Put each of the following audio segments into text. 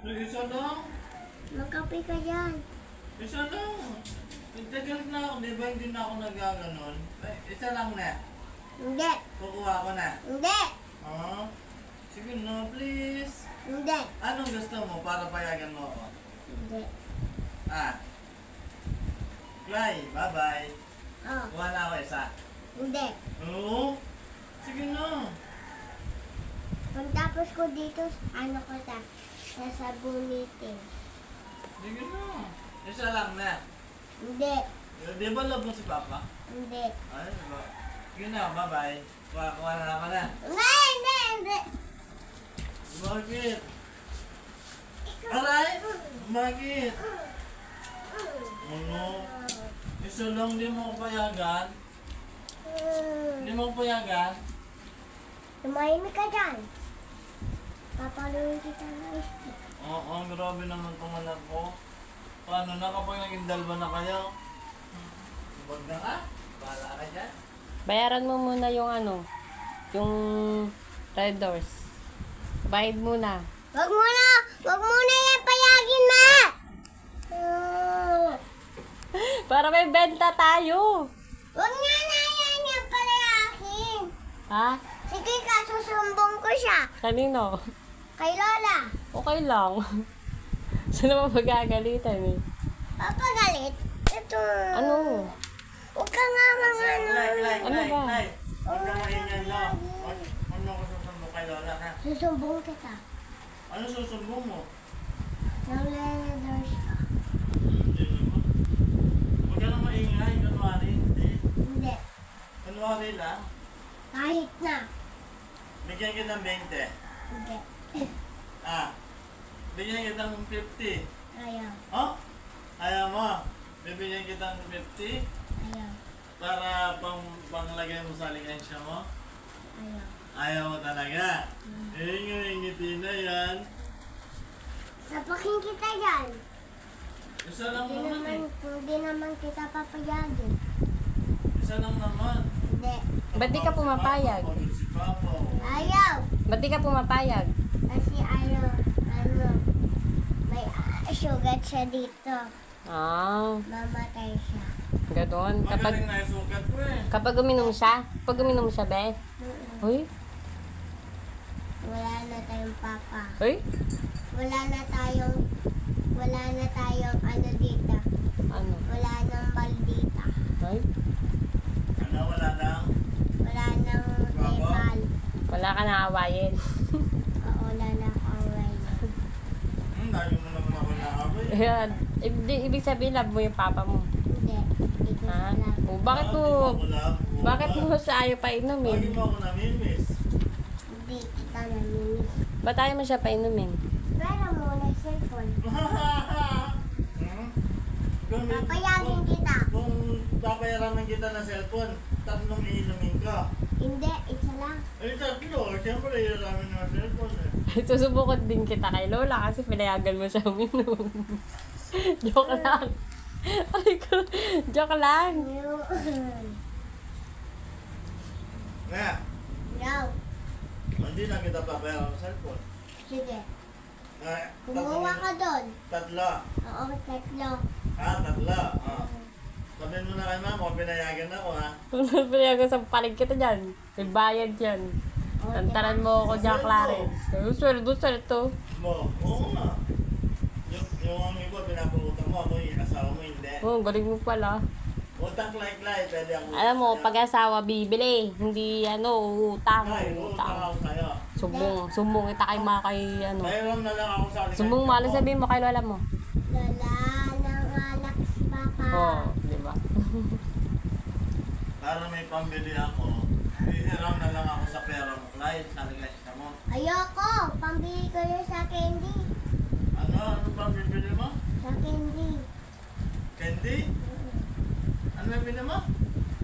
Isa lang. Magkape ka dyan. Isa lang. Nagtagal na ako, di ba hindi na ako nagaganon? Ay, isa lang na. Hindi. Kukuha ko na. Hindi. Ah? Sige na, please. Hindi. Anong gusto mo para payagan mo ako? Hindi. Ah. Clay, bye-bye. Oh. Kuha na ako isa. Hindi. Oo? Sige na. Kung tapos ko dito, ano ko ta? Sasabunitin. Sige na. Isa lang na. Hindi. Di ba love mo si Papa? Hindi. Ay, diba? Sige na, bye-bye. Kuha na ako na. Hindi. Hindi. Hindi. Bakit? Aray! Bakit? Ano? Isa lang, di mo ako payagan. Di mo ako payagan. Tumahimik ka dyan. Papaluin kita na iski. Oo, grabe naman itong anak ko. Paano na kapag naging dalawa na kayo? Huwag na ka? Bahala ka dyan? Bayaran mo muna yung yung Red Doors. Bayad muna. Wag muna! Wag muna yan payagin, ma! Para may benta tayo. Wag nga na yan yung palayakin. Ha? Sige ka, susumbong ko siya. Kanino? Kay Lola. Okay lang. Saan naman magagalitan eh? Papagalit. Ito. Ano? Huwag ka nga mga Ano ba? Huwag ka maingay na. Ano ko susumbong kay Lola ha? Susumbong kita. Ano susumbong mo? Nang-leathers ka. Hindi naman. Huwag ka na maingay. Kunwari. Hindi. Hindi. Kunwari lang. Kahit na. Bigyan kita ng 20. Hindi. Ah. Bigyan kita ng 50. Ayaw. Oh? Ayaw mo? Bibigyan kita ng 50 Ayaw. para panglagay mo sa alikansya mo? Ayaw. Ayaw mo talaga? Ngiti na yan. Sapakin kita dyan. Isa lang naman eh. Hindi naman kita papayagin. Isa lang naman. Hindi. Ba't di ka pumapayag? Pagod si Papa. Ayaw. Ba't di ka pumapayag? Kasi may sugat siya dito. Ah, Mamatay siya. gano'n. Magaling na yung sugat ko eh. Kapag uminom siya, be? Uy? Wala na tayong papa. Uy? Wala na tayong ano dito. Ano? Wala nang maldita. Uy? Ano, wala lang? Wala nang Papa? Nepal. Wala ka na awayin. Oo, wala na away. Lagi mo naman ako naaway. Ayan. Ibig sabihin, love mo yung papa mo. Hindi. Hindi ko Ha? sila. O, bakit mo siya ayaw Lagi painumin? mo ako namimiss. Hindi kita naminis. Ba't ayaw mo siya painumin? Pero muna cellphone. Hmm? Papayagin kita. Kung papayaraman kita ng cellphone, 3 iinumin ka. Hindi, isa lang. Eh, 3. Siyempre, iiramin ng cellphone eh. Susubukot din kita kay Lola kasi pinayagan mo siya uminom. Joke lang. Ay ko, joke lang. Nga, No. hindi na kita papayaran ng cellphone. Sige. Nga, Kumuha ka doon. 3. Oo, 3. Ah, 3. Ah. Sabihin mo na kay mama, pinayagan ako ha. Pinayagan sa palig kita dyan. May bayad yan. Tantaran mo ako dyan, Clarence. Sweldo. Oo nga. Yung iba, pinapangutang mo, ako yung asawa mo, hindi. Oh, galing mo pala. Utang like, pwede ako. Alam mo, pag-asawa bibili. Hindi utang. Ay, utang ako sa'yo. Sumbong kita kay mga kay Mayroon na lang ako sa akin. Sumbong mo, alam sabihin mo kay lola mo. Lola, nangalak si Papa. Oo, di ba? Para may pambili ako, hihiram na lang ako sa pera mo, Clyde, sa ligasya mo. Ayoko, pambili ko yun sa candy. Ano bang bibili mo? Sa candy. Candy? Ano bibili mo?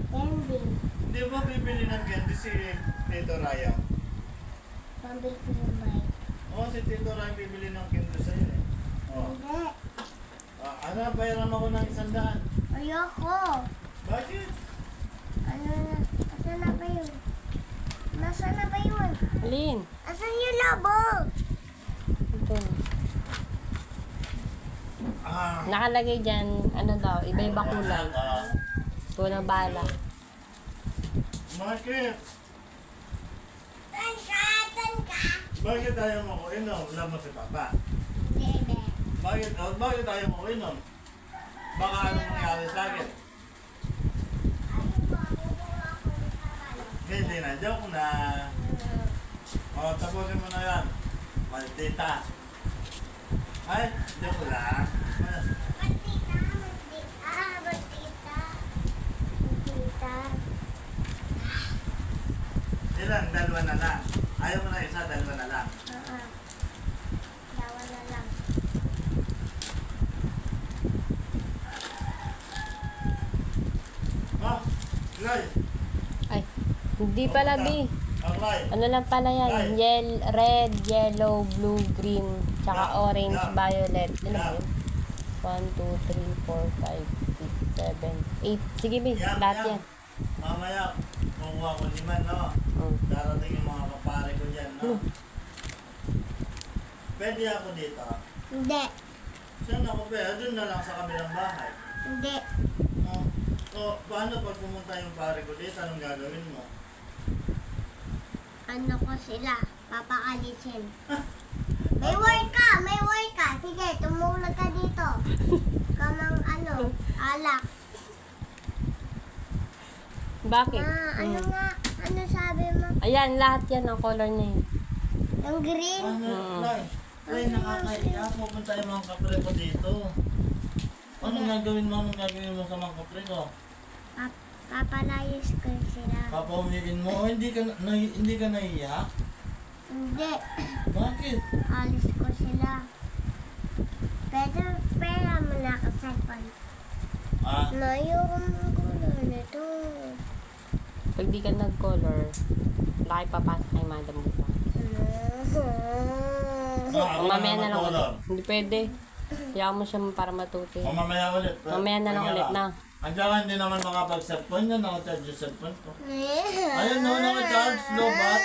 Candy. Di ba bibili ng candy si Tito Raya? Pambili ko yung bike. Oo, si Tito Raya bibili ng candy sa'yo eh. Oh. Hindi. Ano, bayaran ako ng 100. Ayoko. Bakit? Ano na? Asan na ba yun? Nasaan na ba yun? Alin? Asan yung labo? Ito. Nakalagay dyan, ano daw, iba-iba kulay. Ito na bala. Bakit? Bakit tayo mo ko inom? Wala mo si Papa. Bebe. Bakit tayo mo ko inom? Baka anong nangyari sa akin? Hindi na, joke na. O, tapusin mo na yan. Maldita. Ay, joke lang. Batita. Ilan? Dalawa na lang. Ayaw mo na isa, dalawa na lang. Dawa na lang. Oh, Loy. Ay, hindi pala, B. Aklay. Ano lang pala yan? Red, yellow, blue, green, tsaka orange, violet. Ano ba yun? 1, 2, 3, 4, 5, 6, 7, 8. Sige, B. Lahat yan. Mamaya, kukuha ko 5, no? Mm. Darating yung mga kapare ko dyan, no? Pwede ako dito. Hindi. Saan ako pwede? Doon na lang sa kabilang bahay. Hindi. Oh. So, paano pag pumunta yung pare ko dito? Anong gagawin mo? Ano ko sila? Papakalisin. May work ka! May work ka! Sige, tumulog ka dito. Kamang alak. Bakit? Ano Mm. nga? Ano sabi mo? Ayan, lahat yan ang color na yun. Yung green? Ay, nakakaiya. Pupunta yung mga kapre ko dito. Anong gagawin mo? Anong gagawin mo sa mga kapre ko? Papalayas ko sila. Papaumiin mo? O hindi ka naiiyak? Hindi. Bakit? Alis ko sila. Pera mo na ka cellphone. Ah, Ayokong gulo nito. Pag di ka nag-color, laki papasok kay madam buka. ako Mamaya na lang mag-color. ulit. Hindi pwede. Hayaan mo siya para matuto. O mamaya ulit. Mamaya na lang ulit na. Ang saka hindi naman makapag-cellphone yan. Nakacharge yung cellphone ko. Ayun no, nakacharge. Low bat.